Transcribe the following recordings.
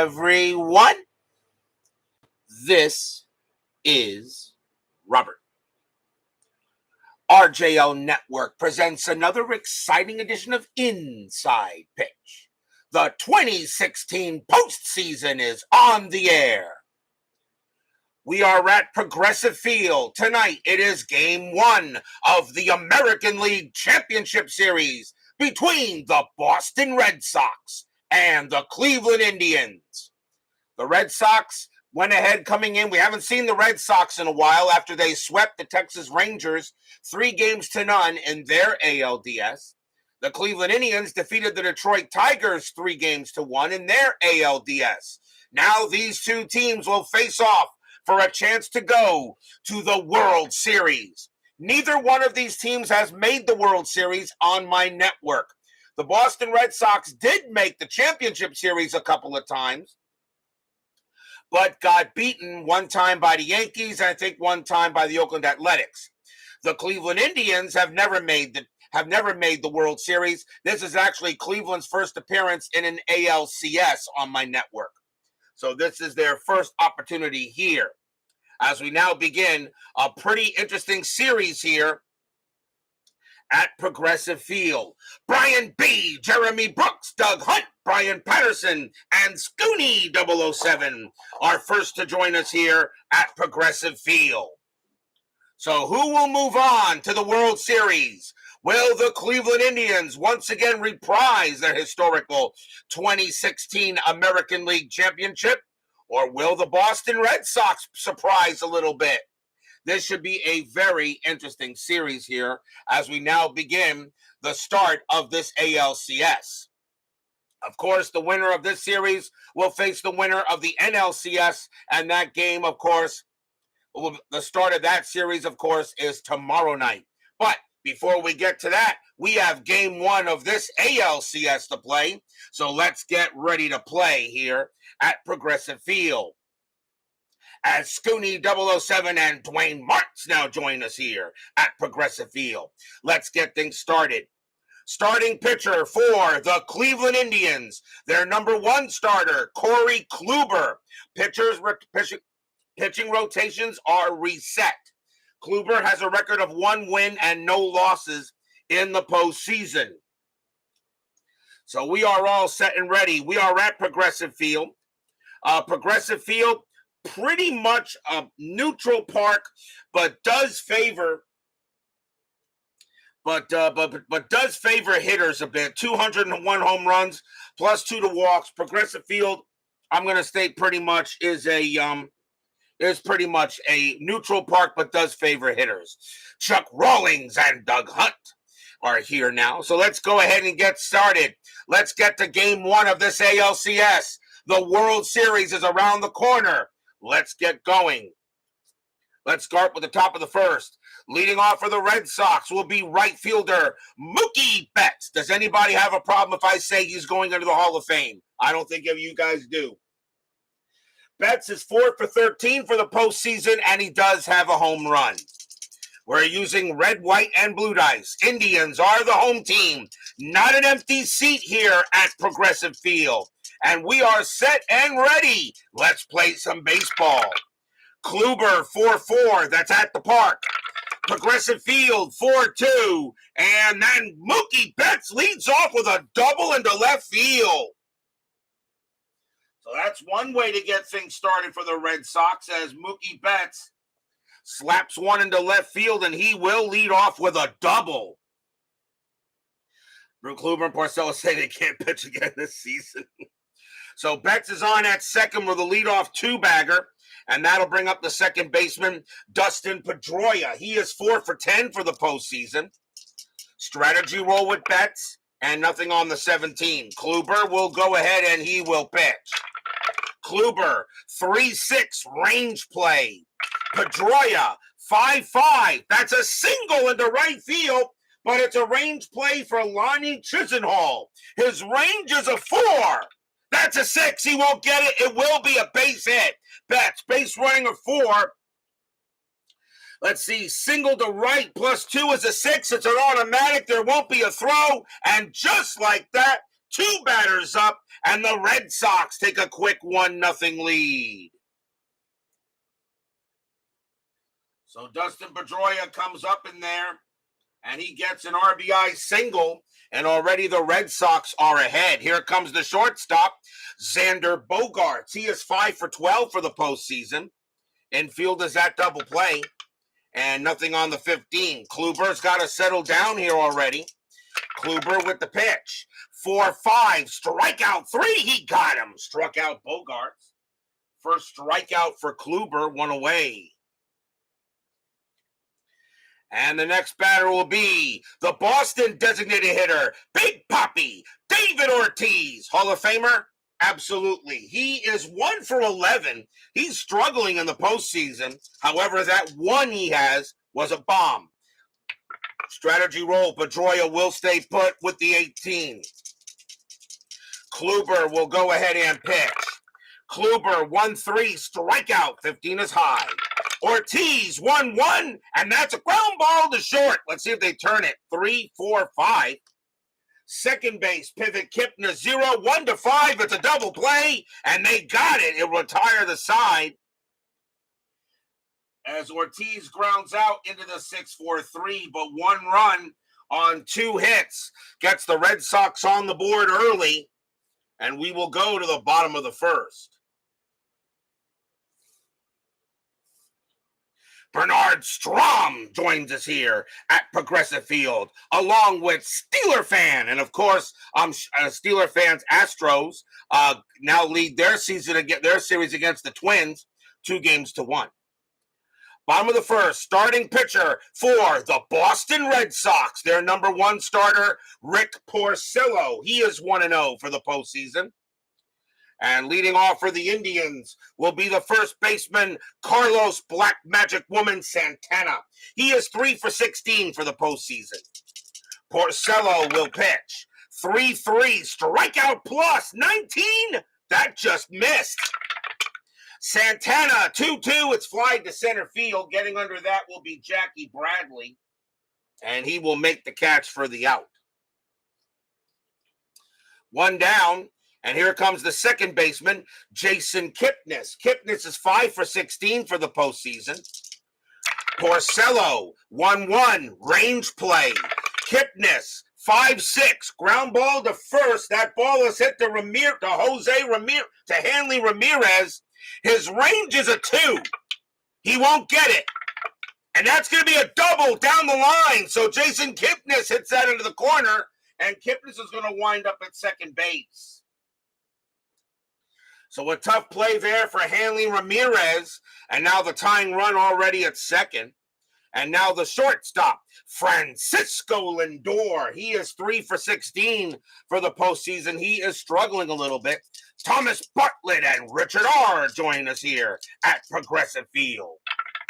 everyone. This is Robert. RJO Network presents another exciting edition of Inside Pitch. The 2016 postseason is on the air. We are at Progressive Field. Tonight it is Game 1 of the American League Championship Series between the Boston Red Sox and the Cleveland Indians. The Red Sox went ahead coming in. We haven't seen the Red Sox in a while after they swept the Texas Rangers 3-0 in their ALDS. The Cleveland Indians defeated the Detroit Tigers 3-1 in their ALDS. Now these two teams will face off for a chance to go to the World Series. Neither one of these teams has made the World Series on my network. The Boston Red Sox did make the championship series a couple of times, but got beaten one time by the Yankees, and I think one time by the Oakland Athletics. The Cleveland Indians have never made the World Series. This is actually Cleveland's first appearance in an ALCS on my network. So this is their first opportunity here. As we now begin a pretty interesting series here at Progressive Field. Brian B., Jeremy Brooks, Doug Hunt, Brian Patterson, and Scooney 007 are first to join us here at Progressive Field. So who will move on to the World Series? Will the Cleveland Indians once again reprise their historical 2016 American League Championship? Or will the Boston Red Sox surprise a little bit? This should be a very interesting series here as we now begin the start of this ALCS. Of course, the winner of this series will face the winner of the NLCS, and that game, of course, the start of that series, of course, is tomorrow night. But before we get to that, we have Game 1 of this ALCS to play, so let's get ready to play here at Progressive Field. As Scooney 007 and Dwayne Martz now join us here at Progressive Field. Let's get things started. Starting pitcher for the Cleveland Indians, their number one starter, Corey Kluber. Pitching rotations are reset. Kluber has a record of 1 win and no losses in the postseason. So we are all set and ready. We are at Progressive Field. Progressive Field, pretty much a neutral park, but does favor does favor hitters a bit. 201 home runs plus 2 to walks. Progressive Field, I'm going to state pretty much is pretty much a neutral park, but does favor hitters. Chuck Rawlings and Doug Hunt are here now. So let's go ahead and get started. Let's get to Game 1 of this ALCS. The World Series is around the corner. Let's get going. Let's start with the top of the first. Leading off for the Red Sox will be right fielder Mookie Betts. Does anybody have a problem if I say he's going into the Hall of Fame? I don't think any of you guys do. Betts is 4 for 13 for the postseason, and he does have a home run. We're using red, white, and blue dice. Indians are the home team. Not an empty seat here at Progressive Field. And we are set and ready. Let's play some baseball. Kluber 4-4. That's at the park. Progressive Field 4-2. And then Mookie Betts leads off with a double into left field. So that's one way to get things started for the Red Sox as Mookie Betts slaps one into left field, and he will lead off with a double. Kluber and Porcello say they can't pitch again this season. So Betts is on at second with a leadoff 2-bagger, and that'll bring up the second baseman, Dustin Pedroia. He is 4 for 10 for the postseason. Strategy roll with Betts, and nothing on the 17. Kluber will go ahead, and he will pitch. Kluber, 3-6 range play. Pedroia, 5-5. That's a single into right field, but it's a range play for Lonnie Chisenhall. His range is a 4. That's a 6. He won't get it. It will be a base hit. Betts, base running a 4. Let's see, single to right plus 2 is a 6. It's an automatic. There won't be a throw. And just like that, 2 batters up, and the Red Sox take a quick 1-0 lead. So Dustin Pedroia comes up in there, and he gets an RBI single, and already the Red Sox are ahead. Here comes the shortstop, Xander Bogaerts. He is 5 for 12 for the postseason. Infield is at double play, and nothing on the 15. Kluber's got to settle down here already. Kluber with the pitch. 4-5, strikeout 3. He got him. Struck out Bogaerts. First strikeout for Kluber, 1 away. And the next batter will be the Boston designated hitter, Big Papi, David Ortiz. Hall of Famer? Absolutely. He is 1 for 11. He's struggling in the postseason. However, that one he has was a bomb. Strategy roll. Pedroia will stay put with the 18. Kluber will go ahead and pitch. Kluber 1-3, strikeout. 15 is high. Ortiz 1-1, and that's a ground ball to short. Let's see if they turn it. 3-4-5. Second base, pivot Kipnis 0-1-5. It's a double play, and they got it. It'll retire the side. As Ortiz grounds out into the 6-4-3, but 1 run on 2 hits gets the Red Sox on the board early, and we will go to the bottom of the first. Bernard Strom joins us here at Progressive Field, along with Steeler fan. And of course, Steeler fans, Astros, now lead their series against the Twins 2-1. Bottom of the first, starting pitcher for the Boston Red Sox, their number 1 starter, Rick Porcello. He is 1-0 for the postseason. And leading off for the Indians will be the first baseman, Carlos Black Magic Woman Santana. He is 3 for 16 for the postseason. Porcello will pitch. 3-3, strikeout plus 19. That just missed. Santana, 2-2. It's flied to center field. Getting under that will be Jackie Bradley. And he will make the catch for the out. 1 down. And here comes the second baseman, Jason Kipnis. Kipnis is 5 for 16 for the postseason. Porcello, 1-1, range play. Kipnis, 5-6, ground ball to first. That ball is hit to Hanley Ramirez. His range is a 2. He won't get it. And that's going to be a double down the line. So Jason Kipnis hits that into the corner, and Kipnis is going to wind up at second base. So a tough play there for Hanley Ramirez. And now the tying run already at second. And now the shortstop, Francisco Lindor. He is 3 for 16 for the postseason. He is struggling a little bit. Thomas Bartlett and Richard R. join us here at Progressive Field.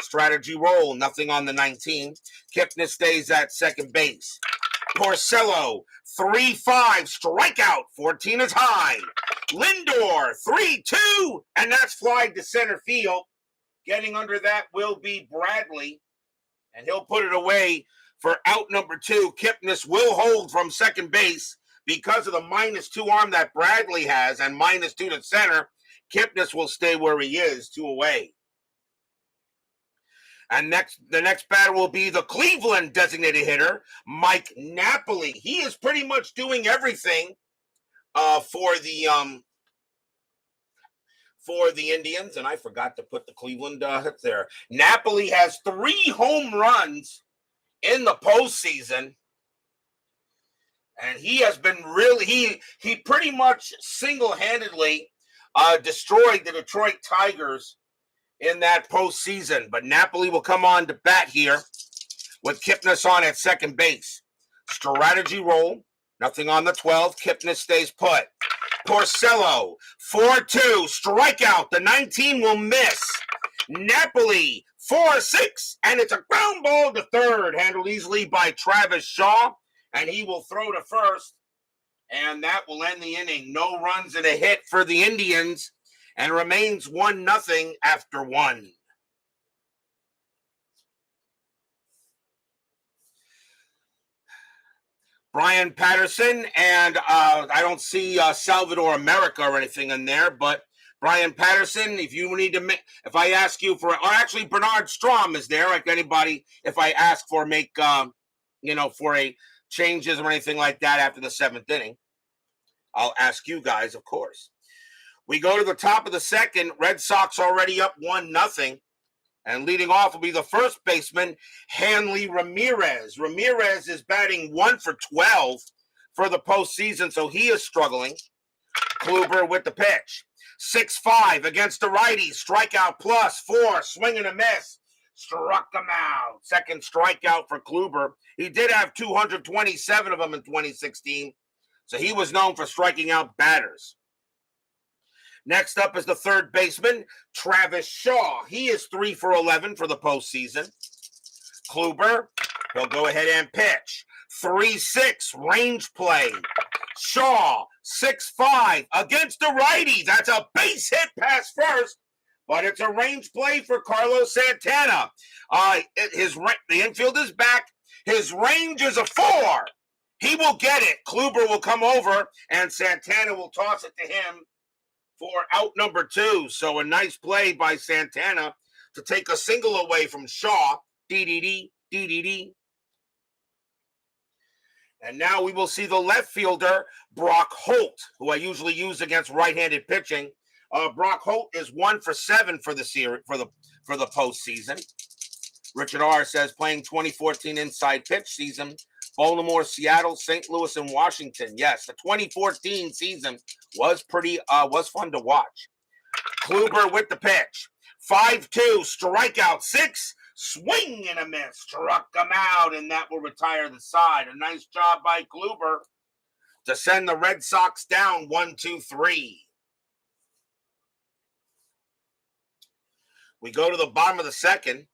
Strategy roll, nothing on the 19. Kipnis stays at second base. Porcello, 3-5, strikeout, 14 is high. Lindor, 3-2, and that's flied to center field. Getting under that will be Bradley, and he'll put it away for out number 2. Kipnis will hold from second base because of the -2 arm that Bradley has and -2 to center. Kipnis will stay where he is, 2 away. And the next batter will be the Cleveland designated hitter, Mike Napoli. He is pretty much doing everything for the Indians, and I forgot to put the Cleveland hit there. Napoli has 3 home runs in the postseason, and he has been really he pretty much single-handedly destroyed the Detroit Tigers in that postseason. But Napoli will come on to bat here with Kipnis on at second base. Strategy roll, nothing on the 12. Kipnis stays put. Porcello, 4-2, strikeout. The 19 will miss. Napoli, 4-6, and it's a ground ball to third, handled easily by Travis Shaw, and he will throw to first, and that will end the inning. No runs and a hit for the Indians, and remains 1-0 after 1. Brian Patterson, and I don't see Salvador America or anything in there, but Brian Patterson, if you need to make, if I ask you for, or actually Bernard Strom is there, like anybody, if I ask for for a changes or anything like that after the 7th inning, I'll ask you guys, of course. We go to the top of the second, Red Sox already up 1-0. And leading off will be the first baseman, Hanley Ramirez. Ramirez is batting 1 for 12 for the postseason, so he is struggling. Kluber with the pitch. 6-5 against the righty. Strikeout +4. Swing and a miss. Struck him out. Second strikeout for Kluber. He did have 227 of them in 2016, so he was known for striking out batters. Next up is the third baseman, Travis Shaw. He is 3 for 11 for the postseason. Kluber, he'll go ahead and pitch. 3-6, range play. Shaw, 6-5 against the righty. That's a base hit past first, but it's a range play for Carlos Santana. The infield is back. His range is a 4. He will get it. Kluber will come over, and Santana will toss it to him for out number 2. So a nice play by Santana to take a single away from Shaw. D-D-D. And now we will see the left fielder, Brock Holt, who I usually use against right-handed pitching. Brock Holt is 1 for 7 for the series, for the postseason. Richard R. says playing 2014 inside pitch season. Baltimore, Seattle, St. Louis, and Washington. Yes, the 2014 season was fun to watch. Kluber with the pitch. 5-2, strikeout 6, swing and a miss. Struck him out, and that will retire the side. A nice job by Kluber to send the Red Sox down 1-2-3. We go to the bottom of the second.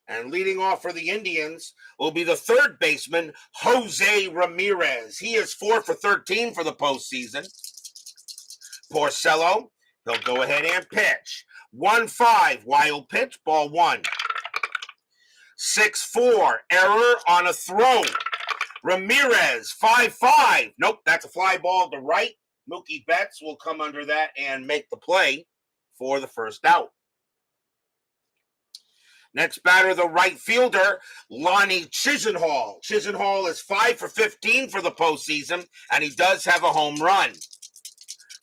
And leading off for the Indians will be the third baseman, Jose Ramirez. He is 4 for 13 for the postseason. Porcello, he'll go ahead and pitch. 1-5, wild pitch, ball 1. 6-4, error on a throw. Ramirez, 5-5. Nope, that's a fly ball to right. Mookie Betts will come under that and make the play for the first out. Next batter, the right fielder, Lonnie Chisenhall. Chisenhall is 5 for 15 for the postseason, and he does have a home run.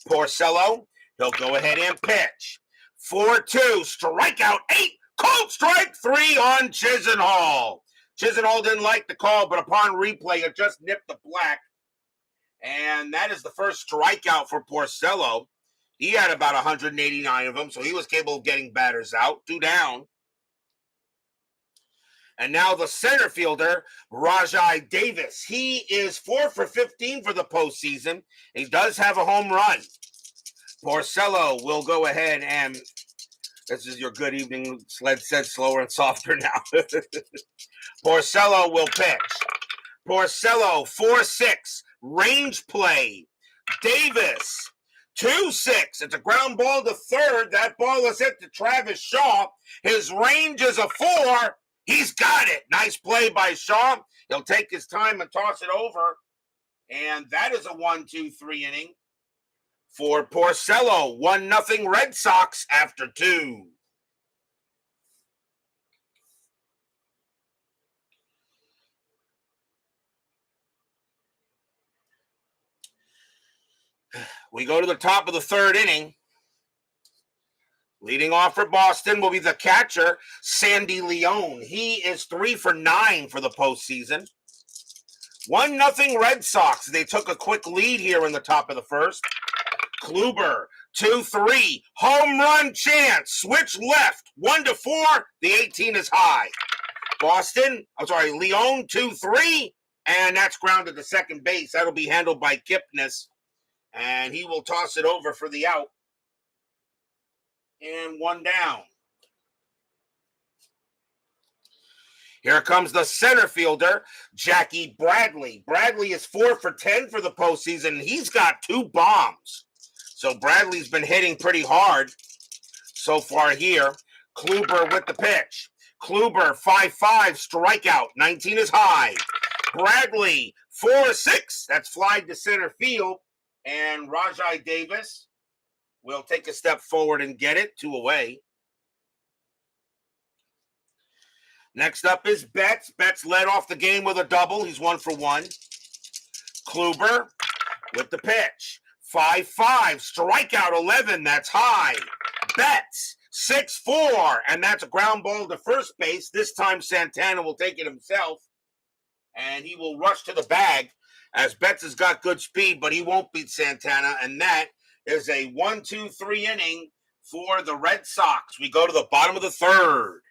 Porcello, he'll go ahead and pitch. 4-2, strikeout 8, called strike 3 on Chisenhall. Chisenhall didn't like the call, but upon replay, it just nipped the black. And that is the first strikeout for Porcello. He had about 189 of them, so he was capable of getting batters out. 2 down. And now the center fielder, Rajai Davis. He is 4 for 15 for the postseason. He does have a home run. Porcello will go ahead and, this is your good evening, Sled said slower and softer now. Porcello will pitch. Porcello, 4-6, range play. Davis, 2-6. It's a ground ball to third. That ball is hit to Travis Shaw. His range is a 4. He's got it. Nice play by Shaw. He'll take his time and toss it over. And that is a 1-2-3 inning for Porcello. 1-0 Red Sox after 2. We go to the top of the third inning. Leading off for Boston will be the catcher, Sandy Leone. He is 3 for 9 for the postseason. 1-0 Red Sox. They took a quick lead here in the top of the first. Kluber, 2-3. Home run chance. Switch left. 1-4. The 18 is high. Leone, 2-3. And that's grounded to second base. That'll be handled by Kipnis. And he will toss it over for the out. And 1 down. Here comes the center fielder, Jackie Bradley. Bradley is 4 for 10 for the postseason, and he's got 2 bombs. So Bradley's been hitting pretty hard so far here. Kluber with the pitch. Kluber, 5-5, strikeout. 19 is high. Bradley, 4-6. That's flied to center field. And Rajai Davis will take a step forward and get it. 2 away. Next up is Betts. Betts led off the game with a double. He's 1 for 1. Kluber with the pitch. 5-5. Strikeout 11. That's high. Betts 6-4. And that's a ground ball to first base. This time Santana will take it himself. And he will rush to the bag as Betts has got good speed, but he won't beat Santana. And that is a 1-2-3 inning for the Red Sox. We go to the bottom of the third.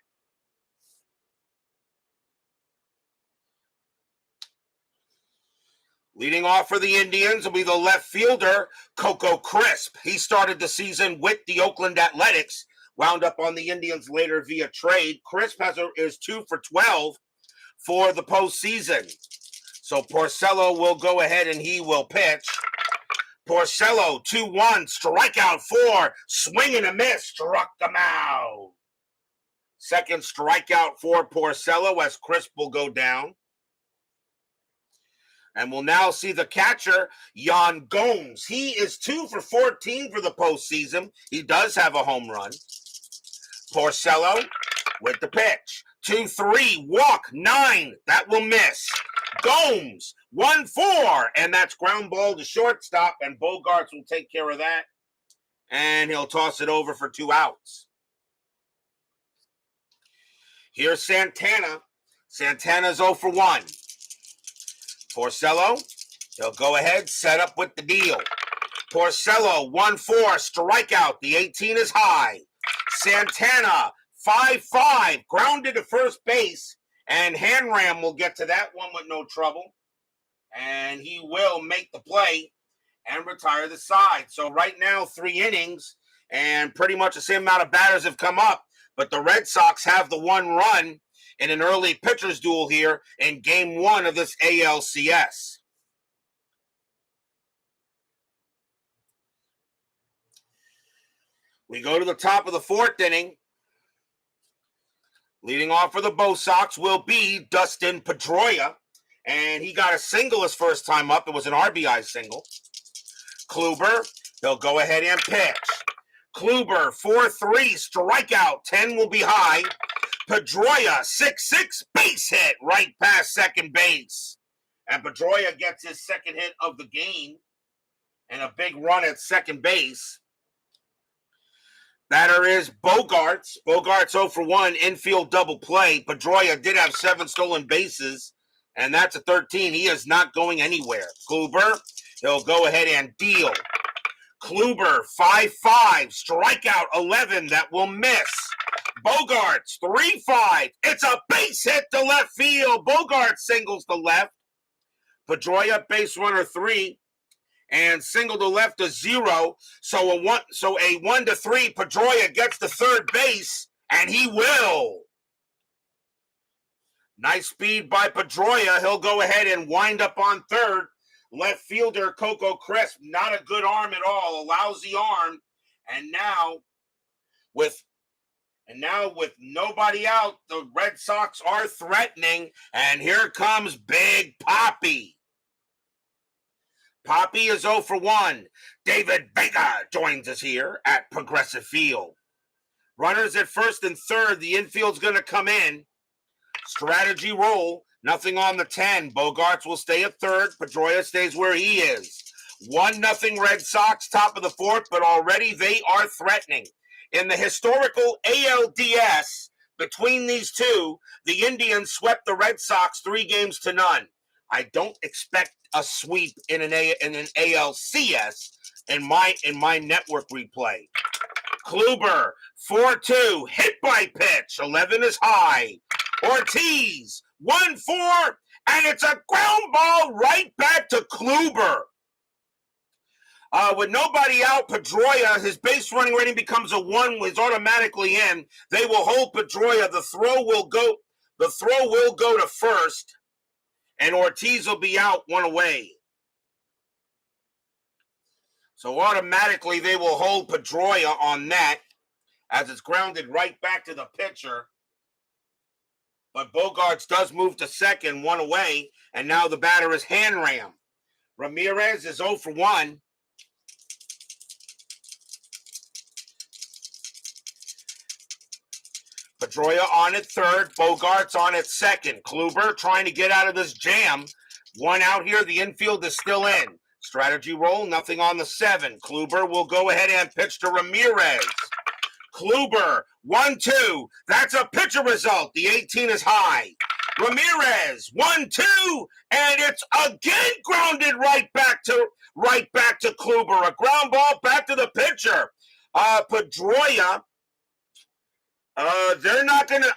Leading off for the Indians will be the left fielder, Coco Crisp. He started the season with the Oakland Athletics, wound up on the Indians later via trade. Crisp is 2 for 12 for the postseason. So Porcello will go ahead and he will pitch. Porcello, 2-1, strikeout 4, swing and a miss, struck him out. Second strikeout for Porcello as Crisp will go down. And we'll now see the catcher, Yan Gomes. He is 2 for 14 for the postseason. He does have a home run. Porcello with the pitch. 2-3, walk, 9. That will miss. Gomes, 1-4. And that's ground ball to shortstop. And Bogarts will take care of that. And he'll toss it over for 2 outs. Here's Santana. Santana's 0 for 1. Porcello, he'll go ahead, set up with the deal. Porcello, 1-4, strikeout. The 18 is high. Santana, 5-5, grounded to first base. And Hanram will get to that one with no trouble. And he will make the play and retire the side. So right now, 3 innings. And pretty much the same amount of batters have come up. But the Red Sox have the 1 run in an early pitcher's duel here in game 1 of this ALCS. We go to the top of the 4th inning. Leading off for the Bo Sox will be Dustin Pedroia. And he got a single his first time up. It was an RBI single. Kluber, he'll go ahead and pitch. Kluber, 4-3, strikeout, 10 will be high. Pedroia, 6-6, base hit right past second base. And Pedroia gets his second hit of the game and a big run at second base. Batter is Bogarts. Bogarts 0 for 1, infield double play. Pedroia did have 7 stolen bases, and that's a 13. He is not going anywhere. Kluber, he'll go ahead and deal. Kluber, 5-5, strikeout 11, that will miss. Bogarts, 3-5. It's a base hit to left field. Bogarts singles to left. Pedroia, base runner 3. And single to left to 0. So a 1-3. Pedroia gets to third base, and he will. Nice speed by Pedroia. He'll go ahead and wind up on third. Left fielder Coco Crisp, not a good arm at all. A lousy arm. And now with nobody out, the Red Sox are threatening, and here comes Big Papi. Papi is 0 for 1. David Vega joins us here at Progressive Field. Runners at first and third. The infield's going to come in. Strategy roll. Nothing on the 10. Bogarts will stay at third. Pedroia stays where he is. 1-0 Red Sox, top of the 4th, but already they are threatening. In the historical ALDS, between these two, the Indians swept the Red Sox 3-0. I don't expect a sweep in an ALCS in my network replay. Kluber, 4-2, hit by pitch, 11 is high. Ortiz, 1-4, and it's a ground ball right back to Kluber. With nobody out, Pedroia, his base running rating becomes a 1, is automatically in. They will hold Pedroia. The throw will go to first, and Ortiz will be out 1 away. So automatically they will hold Pedroia on that as it's grounded right back to the pitcher. But Bogarts does move to second, one away, and now the batter is Hanram. Ramirez is 0 for 1. Pedroia on at third. Bogarts on at second. Kluber trying to get out of this jam. One out here. The infield is still in. Strategy roll. Nothing on the 7. Kluber will go ahead and pitch to Ramirez. Kluber 1-2. That's a pitcher result. The 18 is high. Ramirez 1-2, and it's again grounded right back to Kluber. A ground ball back to the pitcher. Pedroia. They're not gonna.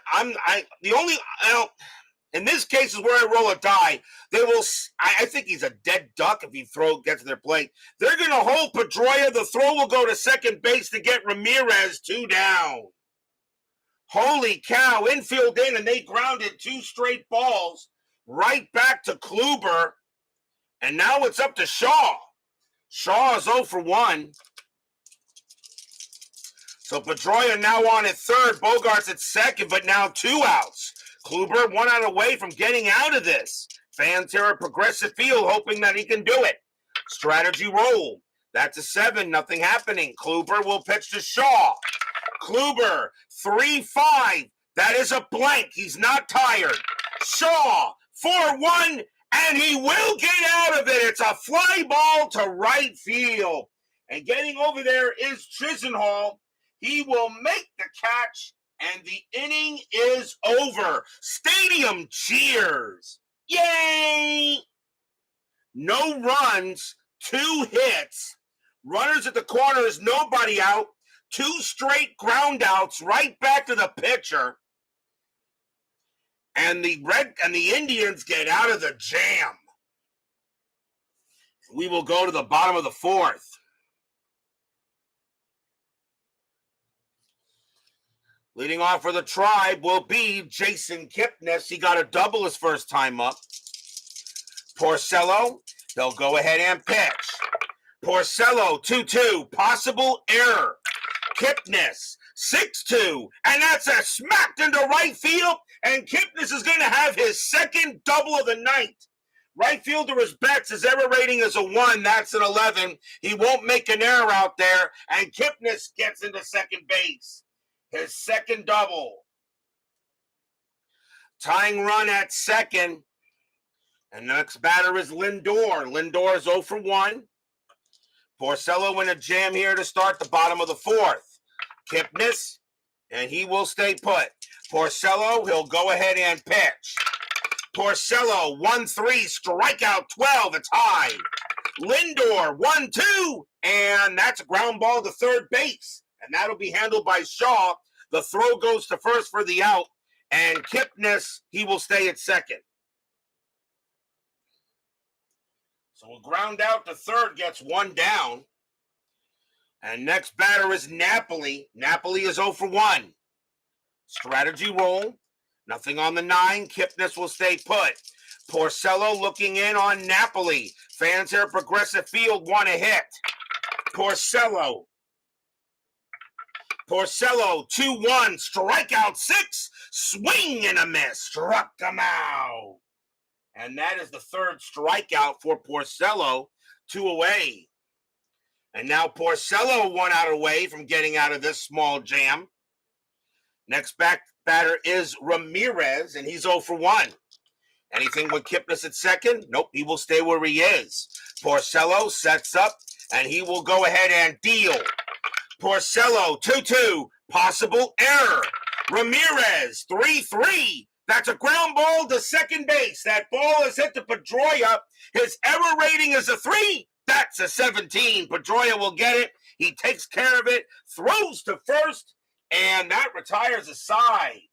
In this case is where I roll a die. They will. I think he's a dead duck if he gets to their plate. They're gonna hold Pedroia. The throw will go to second base to get Ramirez 2 down. Holy cow! Infield in, and they grounded 2 straight balls right back to Kluber, and now it's up to Shaw. Shaw is 0 for 1. So Pedroia now on at third. Bogarts at second, but now 2 outs. Kluber 1 out away from getting out of this. Fans here at Progressive Field hoping that he can do it. Strategy roll. That's a 7. Nothing happening. Kluber will pitch to Shaw. Kluber 3-5. That is a blank. He's not tired. Shaw 4-1, and he will get out of it. It's a fly ball to right field. And getting over there is Chisenhall. He will make the catch, and the inning is over. Stadium cheers. Yay! No runs, 2 hits. Runners at the corners, nobody out. 2 straight ground outs right back to the pitcher. And the Indians get out of the jam. We will go to the bottom of the 4th. Leading off for the Tribe will be Jason Kipnis. He got a double his first time up. Porcello, they'll go ahead and pitch. Porcello, 2-2, possible error. Kipnis, 6-2, and that's a smacked into right field, and Kipnis is going to have his second double of the night. Right fielder is Betts. His error rating is a 1. That's an 11. He won't make an error out there, and Kipnis gets into second base. His second double. Tying run at second. And the next batter is Lindor. Lindor is 0 for 1. Porcello in a jam here to start the bottom of the 4th. Kipnis, and he will stay put. Porcello, he'll go ahead and pitch. Porcello, 1-3, strikeout 12. It's high. Lindor, 1-2, and that's a ground ball to third base. And that'll be handled by Shaw. The throw goes to first for the out. And Kipnis, he will stay at second. So we'll ground out to third, gets 1 down. And next batter is Napoli. Napoli is 0 for 1. Strategy roll. Nothing on the 9. Kipnis will stay put. Porcello looking in on Napoli. Fans here at Progressive Field want a hit. Porcello, 2-1, strikeout 6, swing and a miss, struck him out. And that is the 3rd strikeout for Porcello, 2 away. And now Porcello 1 out away from getting out of this small jam. Next batter is Ramirez, and he's 0 for 1. Anything with Kipnis at second? Nope, he will stay where he is. Porcello sets up, and he will go ahead and deal. Porcello, 2-2, possible error. Ramirez, 3-3. That's a ground ball to second base. That ball is hit to Pedroia. His error rating is a 3. That's a 17. Pedroia will get it. He takes care of it, throws to first, and that retires a side.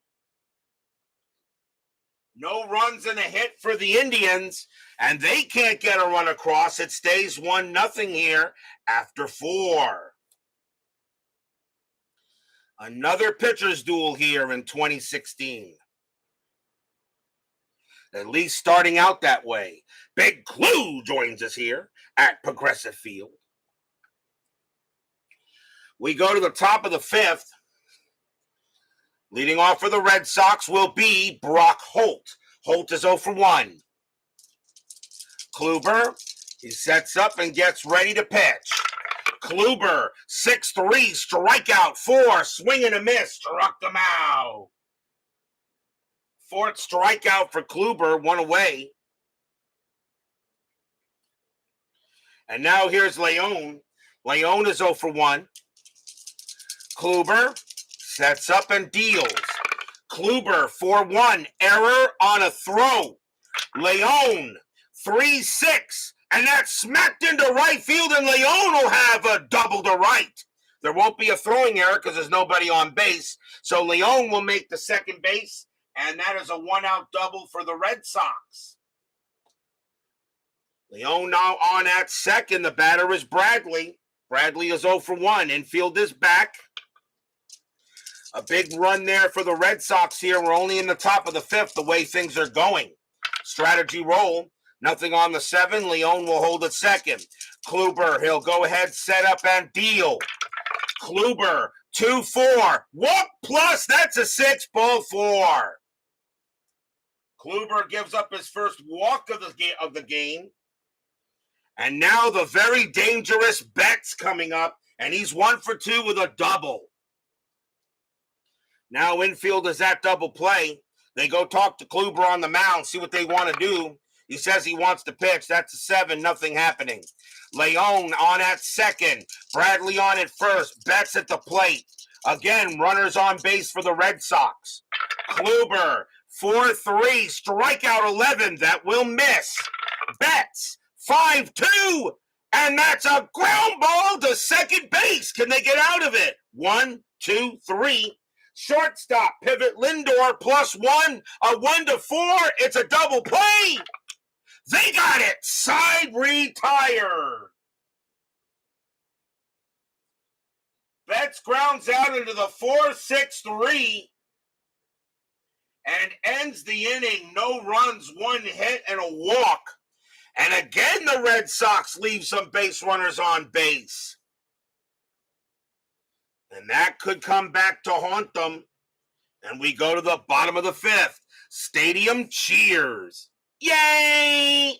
No runs and a hit for the Indians, and they can't get a run across. It stays 1-0 here after 4. Another pitcher's duel here in 2016. At least starting out that way. Big Clue joins us here at Progressive Field. We go to the top of the 5th. Leading off for the Red Sox will be Brock Holt. Holt is 0 for 1. Kluber, he sets up and gets ready to pitch. Kluber, 6-3, strikeout, 4, swing and a miss, struck them out. Fourth strikeout for Kluber, 1 away. And now here's Leon. Leon is 0 for 1. Kluber sets up and deals. Kluber, 4-1, error on a throw. Leon, 3-6, and that's smacked into right field, and Leon will have a double to right. There won't be a throwing error because there's nobody on base, so Leon will make the second base, and that is a one-out double for the Red Sox. Leon now on at second. The batter is Bradley. Bradley is 0 for 1. Infield is back. A big run there for the Red Sox here. We're only in the top of the 5th the way things are going. Strategy roll. Nothing on the 7. Leon will hold at second. Kluber, he'll go ahead, set up, and deal. Kluber, 2-4. Walk plus, that's a 6, ball 4. Kluber gives up his first walk of the game. And now the very dangerous Betts coming up, and he's 1 for 2 with a double. Now infield is at double play. They go talk to Kluber on the mound, see what they want to do. He says he wants to pitch. That's a 7, nothing happening. Leon on at second. Bradley on at first. Betts at the plate. Again, runners on base for the Red Sox. Kluber, 4-3, strikeout 11. That will miss. Betts, 5-2. And that's a ground ball to second base. Can they get out of it? 1, 2, 3. Shortstop, pivot Lindor, +1, a 1-4. It's a double play. They got it. Side retired. Betts grounds out into the 4-6-3 and ends the inning. No runs, 1 hit, and a walk. And again, the Red Sox leave some base runners on base. And that could come back to haunt them. And we go to the bottom of the 5th. Stadium cheers. Yay!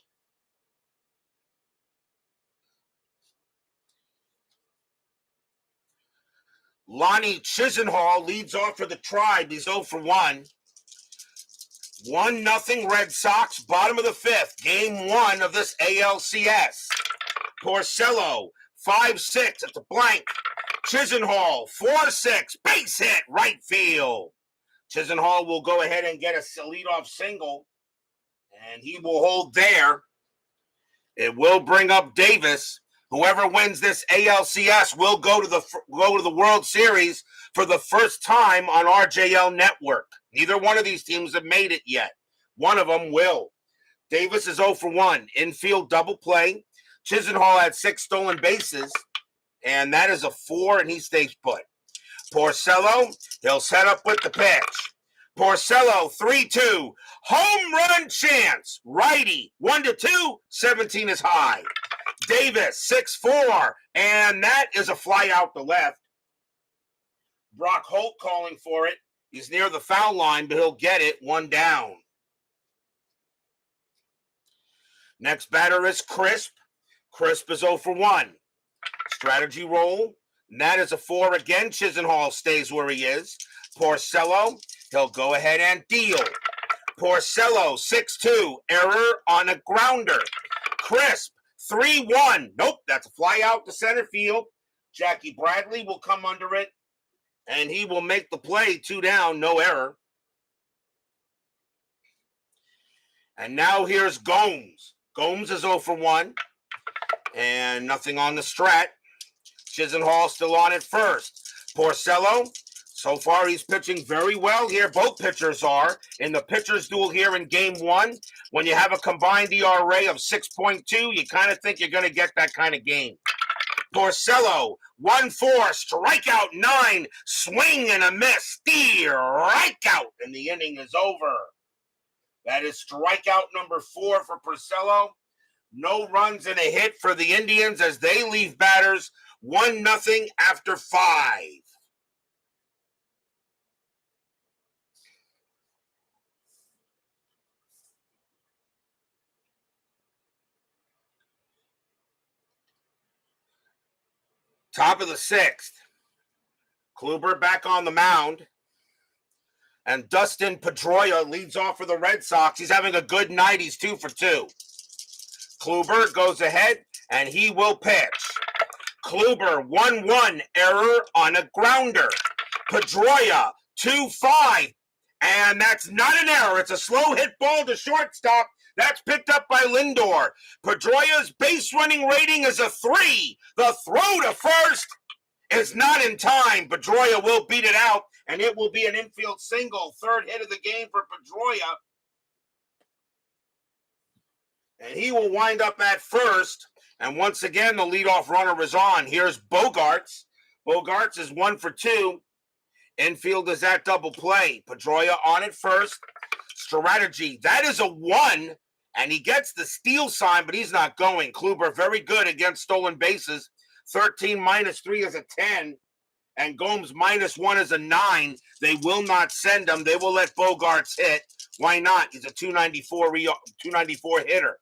Lonnie Chisenhall leads off for the Tribe. He's 0 for 1. 1-0 Red Sox, bottom of the 5th. Game 1 of this ALCS. Porcello, 5-6 at the blank. Chisenhall, 4-6, base hit, right field. Chisenhall will go ahead and get a leadoff single, and he will hold there. It will bring up Davis. Whoever wins this ALCS will go to the World Series for the first time on RJL Network. Neither one of these teams have made it yet. One of them will. Davis is 0 for 1. Infield double play. Chisenhall had 6 stolen bases. And that is a 4, and he stays put. Porcello, he'll set up with the pitch. Porcello, 3-2. Home run chance. Righty, 1-2. 17 is high. Davis, 6-4. And that is a fly out to left. Brock Holt calling for it. He's near the foul line, but he'll get it. 1 down. Next batter is Crisp. Crisp is 0 for 1. Strategy roll. And that is a 4 again. Chisenhall stays where he is. Porcello, he'll go ahead and deal. Porcello, 6-2. Error on a grounder. Crisp, 3-1. Nope, that's a fly out to center field. Jackie Bradley will come under it, and he will make the play. 2 down, no error. And now here's Gomes. Gomes is 0 for 1. And nothing on the strat. Chisenhall still on at first. Porcello, so far he's pitching very well here. Both pitchers are. In the pitchers duel here in game 1, when you have a combined ERA of 6.2, you kind of think you're going to get that kind of game. Porcello, 1-4, strikeout 9, swing and a miss, strikeout, and the inning is over. That is strikeout number 4 for Porcello. No runs and a hit for the Indians as they leave batters 1-0 after 5. Top of the sixth. Kluber back on the mound. And Dustin Pedroia leads off for the Red Sox. He's having a good night. He's 2 for 2. Kluber goes ahead, and he will pitch. Kluber, 1-1, error on a grounder. Pedroia, 2-5, and that's not an error. It's a slow hit ball to shortstop. That's picked up by Lindor. Pedroia's base running rating is a 3. The throw to first is not in time. Pedroia will beat it out, and it will be an infield single. Third hit of the game for Pedroia. And he will wind up at first. And once again, the leadoff runner is on. Here's Bogarts. Bogarts is 1 for 2. Infield is at double play. Pedroia on it first. Strategy. That is a 1. And he gets the steal sign, but he's not going. Kluber very good against stolen bases. 13 minus 3 is a 10. And Gomes minus 1 is a 9. They will not send him. They will let Bogarts hit. Why not? He's a 294 hitter.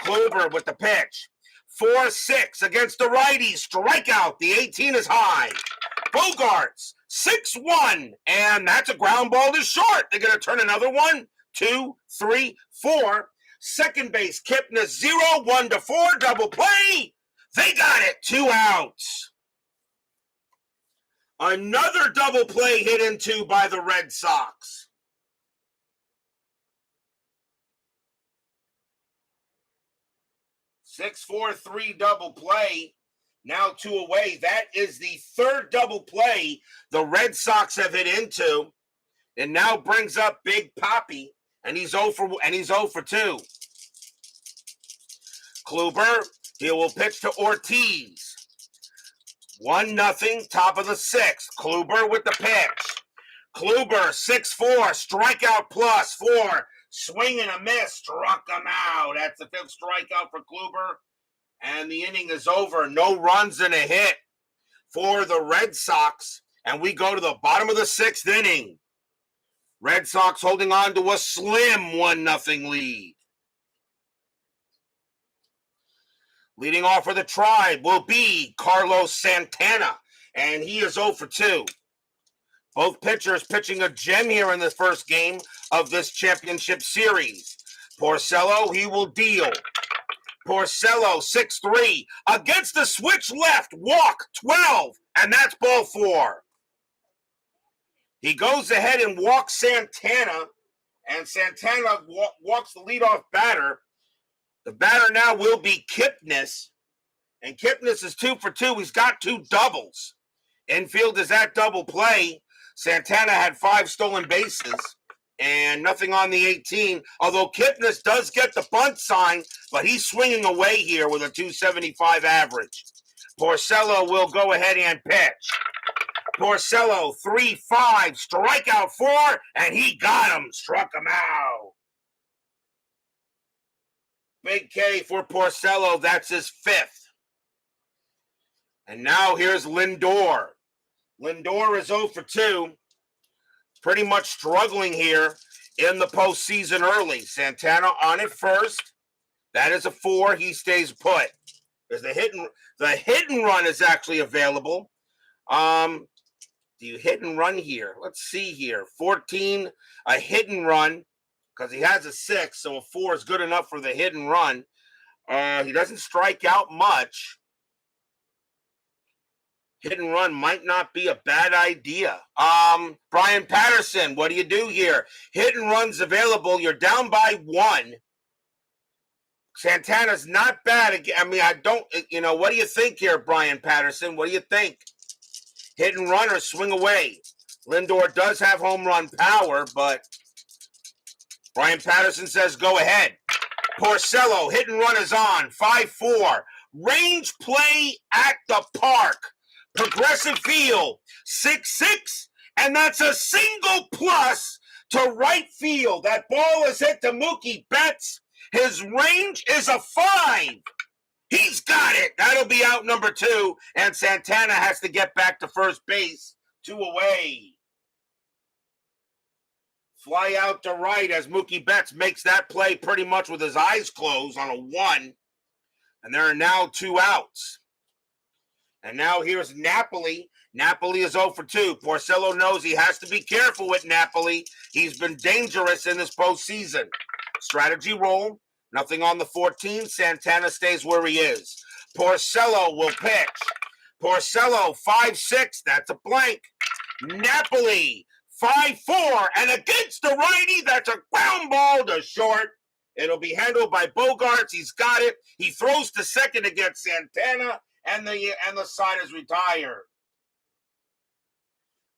Kluber with the pitch. 4-6 against the righty. Strikeout. The 18 is high. Bogarts, 6-1. And that's a ground ball to short. They're going to turn another 1, 2, 3, 4. Second base, Kipnis, 0-1-4. Double play. They got it. 2 outs. Another double play hit into by the Red Sox. 6-4-3 double play. Now 2 away. That is the third double play the Red Sox have hit into. And now brings up Big Poppy. And he's 0 for 2. Kluber, he will pitch to Ortiz. 1-0, top of the sixth. Kluber with the pitch. Kluber, 6-4, strikeout plus 4. Swing and a miss, struck him out. That's the 5th strikeout for Kluber. And the inning is over. No runs and a hit for the Red Sox. And we go to the bottom of the 6th inning. Red Sox holding on to a slim 1-0 lead. Leading off for the Tribe will be Carlos Santana. And he is 0 for 2. Both pitchers pitching a gem here in the first game of this championship series. Porcello, he will deal. Porcello, 6-3. Against the switch left, walk, 12. And that's ball 4. He goes ahead and walks Santana. And Santana walks the leadoff batter. The batter now will be Kipnis. And Kipnis is 2 for 2. He's got 2 doubles. Infield is at double play. Santana had 5 stolen bases and nothing on the 18. Although Kipnis does get the bunt sign, but he's swinging away here with a 275 average. Porcello will go ahead and pitch. Porcello, 3-5, strikeout 4, and he got him, struck him out. Big K for Porcello, that's his 5th. And now here's Lindor. Lindor is 0 for 2. Pretty much struggling here in the postseason early. Santana on it first. That is a 4. He stays put. There's the hit and run is actually available. Do you hit and run here? Let's see here. 14, a hit and run, because he has a 6, so a 4 is good enough for the hit and run. He doesn't strike out much. Hit and run might not be a bad idea. Brian Patterson, what do you do here? Hit and run's available. You're down by 1. Santana's not bad. I mean, what do you think here, Brian Patterson? What do you think? Hit and run or swing away? Lindor does have home run power, but Brian Patterson says go ahead. Porcello, hit and run is on. 5-4. Range play at the park. Progressive field, 6-6, and that's a single plus to right field. That ball is hit to Mookie Betts. His range is a 5. He's got it. That'll be out number 2, and Santana has to get back to first base. 2 away. Fly out to right as Mookie Betts makes that play pretty much with his eyes closed on a 1, and there are now 2 outs. And now here's Napoli. Napoli is 0 for 2. Porcello knows he has to be careful with Napoli. He's been dangerous in this postseason. Strategy roll. Nothing on the 14. Santana stays where he is. Porcello will pitch. Porcello 5-6. That's a blank. Napoli 5-4. And against the righty, that's a ground ball to short. It'll be handled by Bogarts. He's got it. He throws to second against Santana. And the side is retired.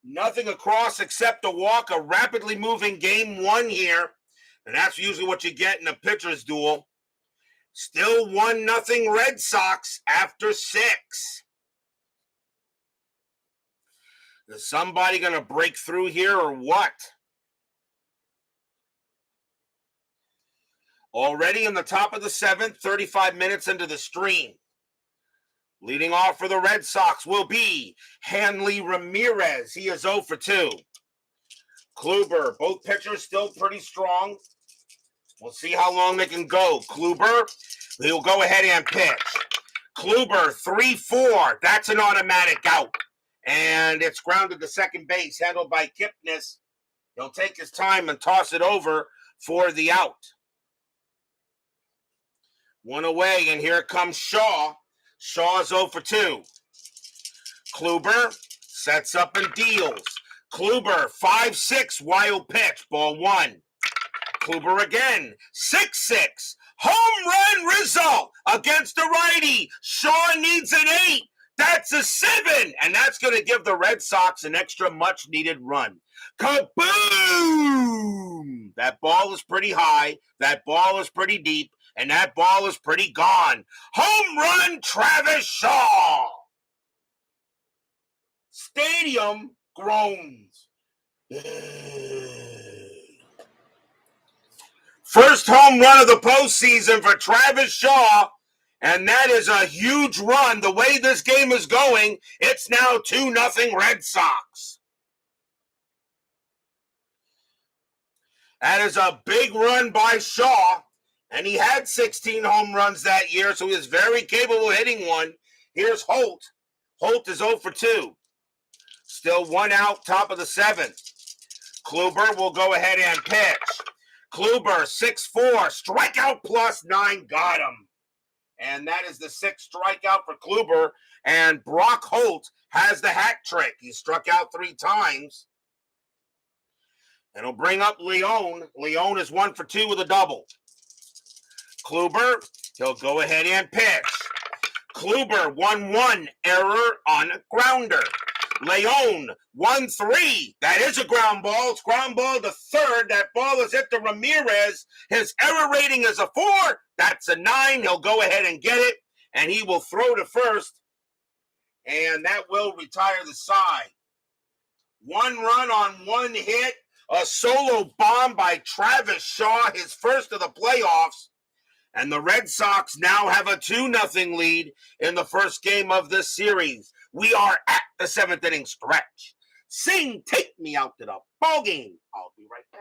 Nothing across except a walk, a rapidly moving game one here. And that's usually what you get in a pitcher's duel. Still 1-0 Red Sox after 6. Is somebody going to break through here or what? Already in the top of the 7th, 35 minutes into the stream. Leading off for the Red Sox will be Hanley Ramirez. He is 0 for 2. Kluber, both pitchers still pretty strong. We'll see how long they can go. Kluber, he'll go ahead and pitch. Kluber, 3-4. That's an automatic out. And it's grounded to second base, handled by Kipnis. He'll take his time and toss it over for the out. One away, and here comes Shaw. Shaw's 0 for 2. Kluber sets up and deals. Kluber, 5-6, wild pitch, ball 1. Kluber again, 6-6. Home run result against the righty. Shaw needs an 8. That's a 7. And that's going to give the Red Sox an extra much-needed run. Kaboom! That ball is pretty high. That ball is pretty deep. And that ball is pretty gone. Home run, Travis Shaw. Stadium groans. First home run of the postseason for Travis Shaw. And that is a huge run. The way this game is going, it's now 2-0 Red Sox. That is a big run by Shaw. And he had 16 home runs that year, so he is very capable of hitting one. Here's Holt. Holt is 0 for 2. Still 1 out, top of the 7th. Kluber will go ahead and pitch. Kluber, 6-4, strikeout plus 9, got him. And that is the 6th strikeout for Kluber. And Brock Holt has the hat trick. He struck out 3 times. And he'll bring up Leone. Leone is 1 for 2 with a double. Kluber, he'll go ahead and pitch. Kluber, 1-1, error on a grounder. Leone, 1-3. That is a ground ball. It's ground ball to third. That ball is hit to Ramirez. His error rating is a 4. That's a 9. He'll go ahead and get it, and he will throw to first, and that will retire the side. 1 run on 1 hit. A solo bomb by Travis Shaw, his first of the playoffs. And the Red Sox now have a 2-0 lead in the first game of this series. We are at the 7th inning stretch. Sing, take me out to the ball game. I'll be right back.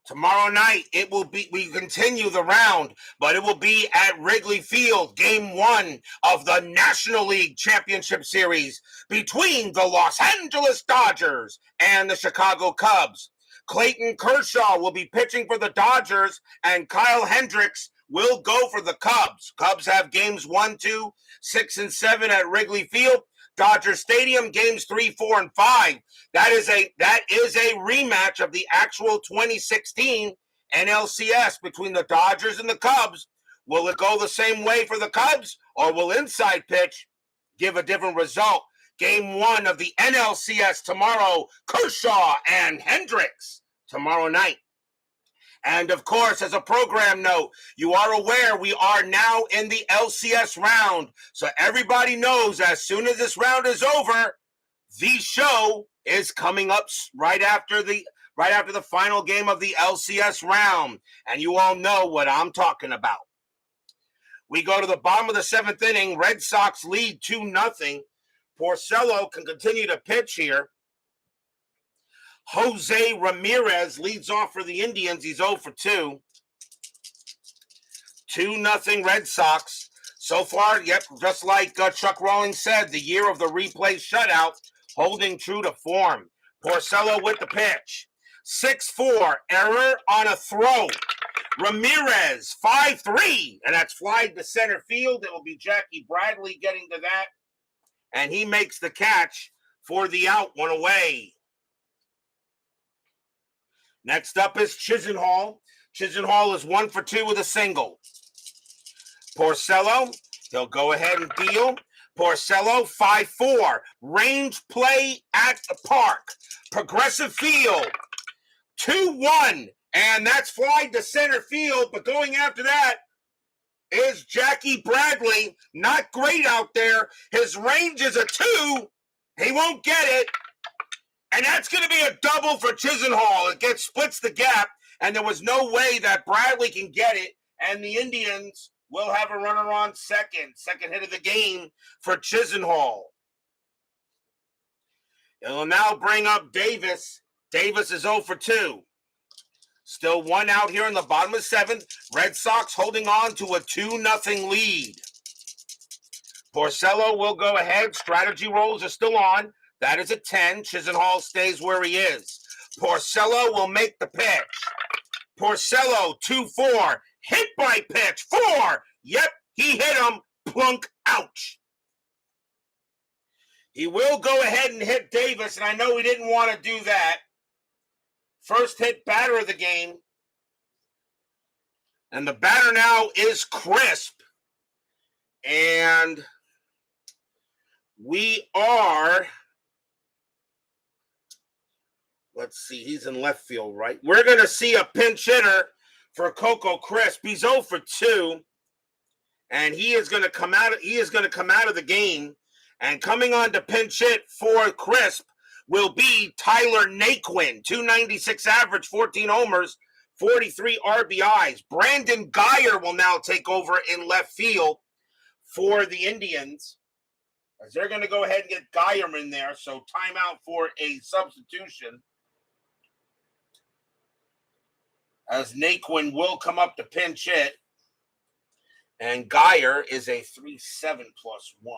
Tomorrow night, we continue the round, but it will be at Wrigley Field, game 1 of the National League Championship Series between the Los Angeles Dodgers and the Chicago Cubs. Clayton Kershaw will be pitching for the Dodgers, and Kyle Hendricks will go for the Cubs. Cubs have games 1, 2, 6, and 7 at Wrigley Field. Dodger Stadium, games 3, 4, and 5. That is a rematch of the actual 2016 NLCS between the Dodgers and the Cubs, Will it go the same way for the Cubs, or will inside pitch give a different result? Game 1 of the NLCS tomorrow, Kershaw and Hendricks tomorrow night. And of course, as a program note, you are aware we are now in the LCS round. So everybody knows as soon as this round is over, the show is coming up right after the final game of the LCS round. And you all know what I'm talking about. We go to the bottom of the 7th inning. Red Sox lead 2-0. Porcello can continue to pitch here. Jose Ramirez leads off for the Indians. He's 0 for 2. 2-0 Red Sox. So far, yep, just like Chuck Rawlings said, the year of the replay shutout, holding true to form. Porcello with the pitch. 6-4, error on a throw. Ramirez, 5-3, and that's flied to center field. It will be Jackie Bradley getting to that, and he makes the catch for the out, one away. Next up is Chisenhall. Chisenhall is 1 for 2 with a single. Porcello, he'll go ahead and deal. Porcello, 5-4. Range play at the park. Progressive field. 2-1. And that's flied to center field. But going after that is Jackie Bradley. Not great out there. His range is a 2. He won't get it. And that's going to be a double for Chisenhall. It splits the gap, and there was no way that Bradley can get it, and the Indians will have a runner on second. Second hit of the game for Chisenhall. It will now bring up Davis. Davis is 0 for 2. Still 1 out here in the bottom of 7th. Red Sox holding on to a 2-0 lead. Porcello will go ahead. Strategy rolls are still on. That is a 10. Chisenhall stays where he is. Porcello will make the pitch. Porcello, 2-4. Hit by pitch. 4. Yep, he hit him. Plunk. Ouch. He will go ahead and hit Davis, and I know he didn't want to do that. First hit batter of the game. And the batter now is Crisp. And we are... Let's see, he's in left field, right? We're going to see a pinch hitter for Coco Crisp. He's 0 for 2, and he is going to come out of the game. And coming on to pinch hit for Crisp will be Tyler Naquin, 296 average, 14 homers, 43 RBIs. Brandon Geyer will now take over in left field for the Indians, as they're going to go ahead and get Geyer in there. So timeout for a substitution, as Naquin will come up to pinch hit. And Geyer is a 3.7 plus 1.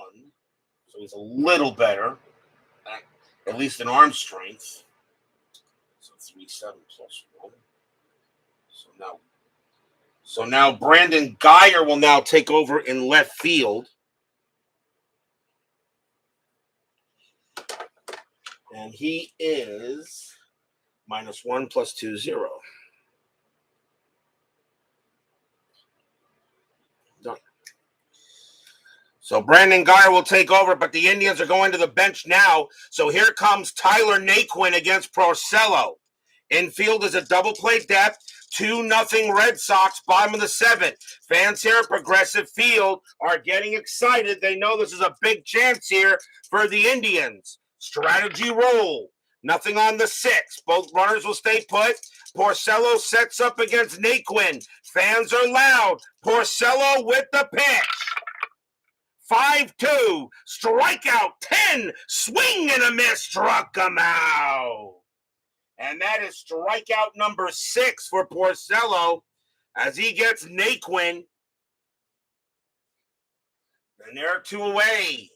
So he's a little better, at least in arm strength. So 3.7 plus 1. So now Brandon Geyer will now take over in left field. And he is -1 plus 2, 0. Done. So Brandon Geyer will take over, but the Indians are going to the bench now. So here comes Tyler Naquin against Porcello. Infield is a double play depth. 2-0 Red Sox, bottom of the 7th. Fans here at Progressive Field are getting excited. They know this is a big chance here for the Indians. Strategy roll. Nothing on the 6. Both runners will stay put. Porcello sets up against Naquin. Fans are loud. Porcello with the pitch. 5-2. Strikeout 10. Swing and a miss. Struck him out. And that is strikeout number 6 for Porcello as he gets Naquin. And there are 2 away.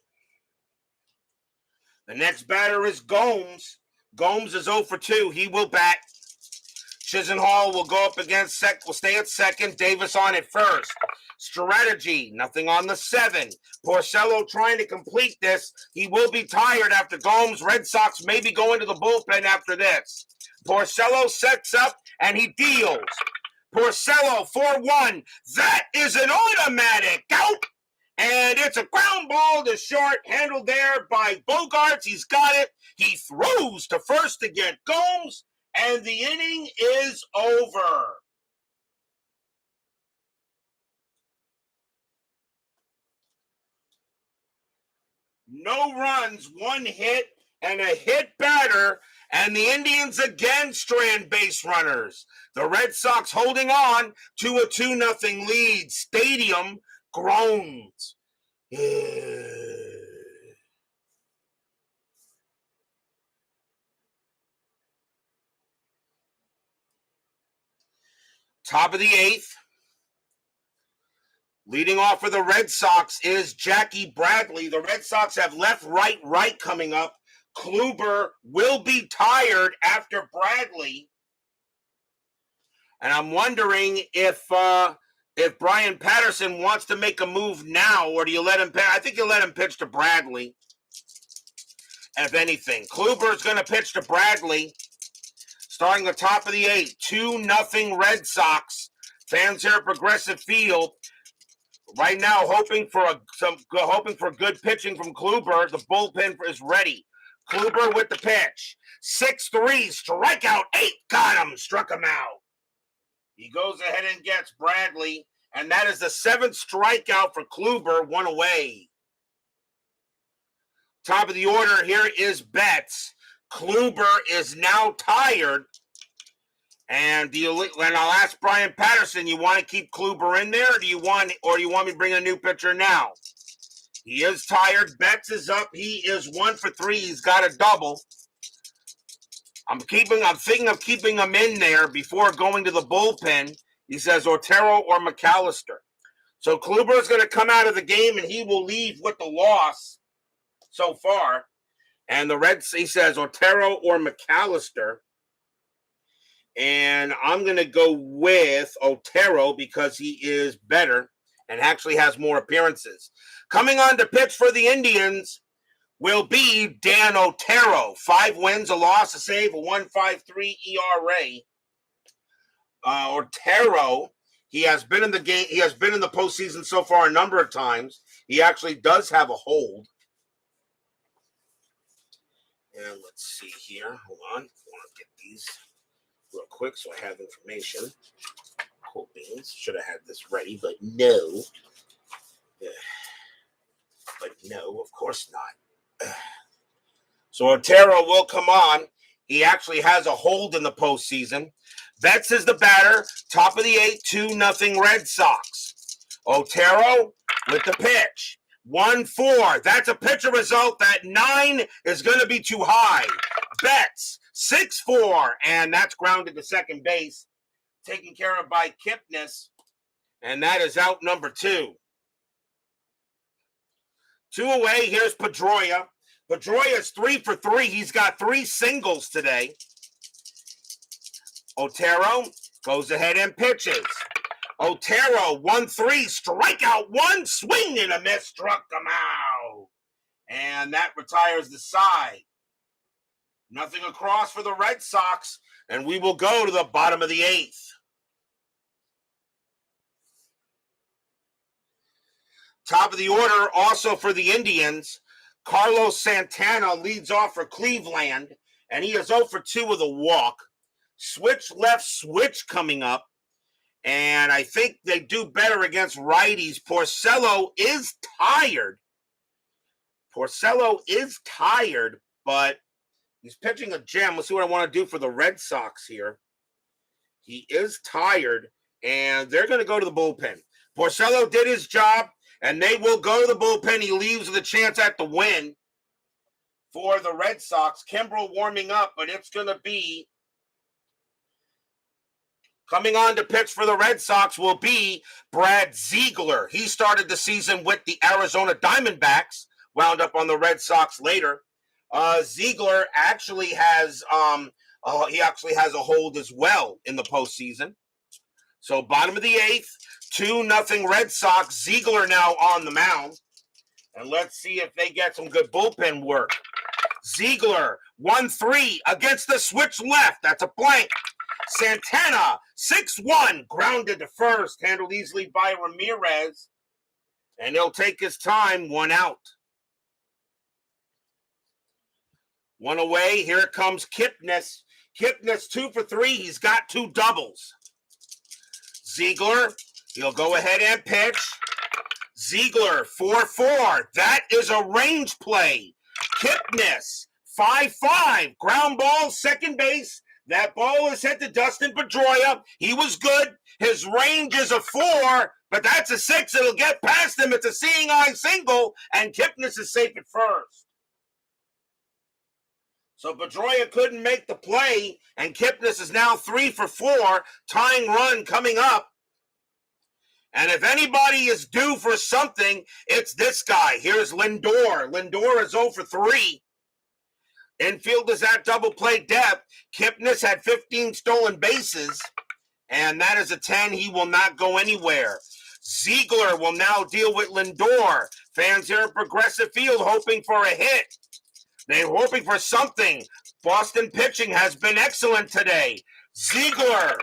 The next batter is Gomes. Gomes is 0 for 2. He will bat. Chisenhall will go up against will stay at second. Davis on at first. Strategy, nothing on the 7. Porcello trying to complete this. He will be tired after Gomes. Red Sox maybe go into the bullpen after this. Porcello sets up and he deals. Porcello 4-1. That is an automatic out. And it's a ground ball to short, handled there by Bogarts. He's got it. He throws to first to get Gomes, and the inning is over. No runs, one hit, and a hit batter, and the Indians again strand base runners. The Red Sox holding on to a 2-0 lead. Stadium groans. Top of the 8th. Leading off for the Red Sox is Jackie Bradley. The Red Sox have left, right coming up. Kluber will be tired after Bradley. And I'm wondering if Brian Patterson wants to make a move now, or do you let him pitch? I think you let him pitch to Bradley, if anything. Kluber is going to pitch to Bradley. Starting the top of the 8th, 2-0 Red Sox. Fans here at Progressive Field. Right now, hoping for good pitching from Kluber. The bullpen is ready. Kluber with the pitch. 6-3, strikeout 8. Got him, struck him out. He goes ahead and gets Bradley, and that is the 7th strikeout for Kluber, 1 away. Top of the order here is Betts. Kluber is now tired. And I'll ask Brian Patterson, you want to keep Kluber in there, or do you want me to bring a new pitcher now? He is tired. Betts is up. He is 1 for 3. He's got a double. I'm thinking of keeping him in there before going to the bullpen. He says Otero or McAllister. So Kluber is going to come out of the game, and he will leave with the loss so far. And he says Otero or McAllister. And I'm going to go with Otero because he is better and actually has more appearances. Coming on to pitch for the Indians will be Dan Otero. 5 wins, a loss, a save, a 1.53 ERA. Otero, he has been in the game. He has been in the postseason so far a number of times. He actually does have a hold. And let's see here. Hold on. I want to get these real quick so I have information. Cool beans. Should have had this ready, but no. But no, of course not. So Otero will come on. He actually has a hold in the postseason. Betts is the batter. Top of the 8th, 2-0 Red Sox. Otero with the pitch. 1-4. That's a pitcher result. That 9 is going to be too high. Betts, 6-4. And that's grounded to second base. Taken care of by Kipnis. And that is out number 2. 2 away. Here's Pedroia. Pedroia is 3 for 3. He's got 3 singles today. Otero goes ahead and pitches. Otero, 1-3, strikeout 1, swing and a miss, struck him out. And that retires the side. Nothing across for the Red Sox, and we will go to the bottom of the 8th. Top of the order also for the Indians. Carlos Santana leads off for Cleveland, and he is 0 for 2 with a walk. Switch left, switch coming up. And I think they do better against righties. Porcello is tired. But he's pitching a gem. Let's see what I want to do for the Red Sox here. He is tired, and they're going to go to the bullpen. Porcello did his job, and they will go to the bullpen. He leaves with a chance at the win for the Red Sox. Kimbrel warming up, but it's going to be coming on to pitch for the Red Sox will be Brad Ziegler. He started the season with the Arizona Diamondbacks, wound up on the Red Sox later. Ziegler actually has a hold as well in the postseason. So bottom of the 8th, 2-0 Red Sox. Ziegler now on the mound. And let's see if they get some good bullpen work. Ziegler, 1-3 against the switch left. That's a blank. Santana, 6-1, grounded to first, handled easily by Ramirez. And he'll take his time, 1 out. 1 away, here comes Kipnis. Kipnis 2 for 3, he's got 2 doubles. Ziegler, he'll go ahead and pitch. Ziegler, 4-4. That is a range play. Kipnis, 5-5. Ground ball, second base. That ball is hit to Dustin Pedroia. He was good. His range is a 4, but that's a 6. It'll get past him. It's a seeing eye single, and Kipnis is safe at first. So Pedroia couldn't make the play, and Kipnis is now 3 for 4. Tying run coming up. And if anybody is due for something, it's this guy. Here's Lindor. Lindor is 0 for 3. Infield is at double play depth. Kipnis had 15 stolen bases, and that is a 10. He will not go anywhere. Ziegler will now deal with Lindor. Fans here at Progressive Field hoping for a hit. They're hoping for something. Boston pitching has been excellent today. Ziegler,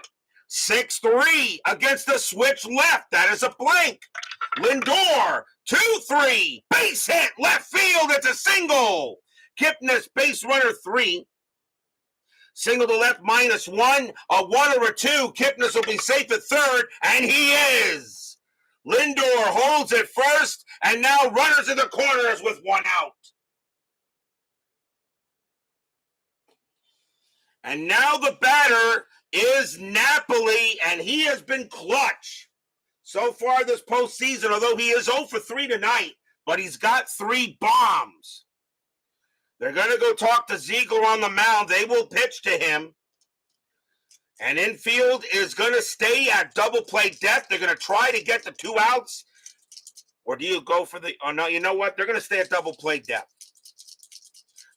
6-3 against the switch left. That is a blank. Lindor, 2-3. Base hit, left field. It's a single. Kipnis, base runner 3. Single to left, -1. A 1 or a 2. Kipnis will be safe at third, and he is. Lindor holds at first, and now runners in the corners with 1 out. And now the batter is Napoli, and he has been clutch so far this postseason, although he is 0 for 3 tonight, but he's got 3 bombs. They're going to go talk to Ziegler on the mound. They will pitch to him. And infield is going to stay at double play depth. They're going to try to get the 2 outs. Or do you go for the... Oh, no, you know what? They're going to stay at double play depth.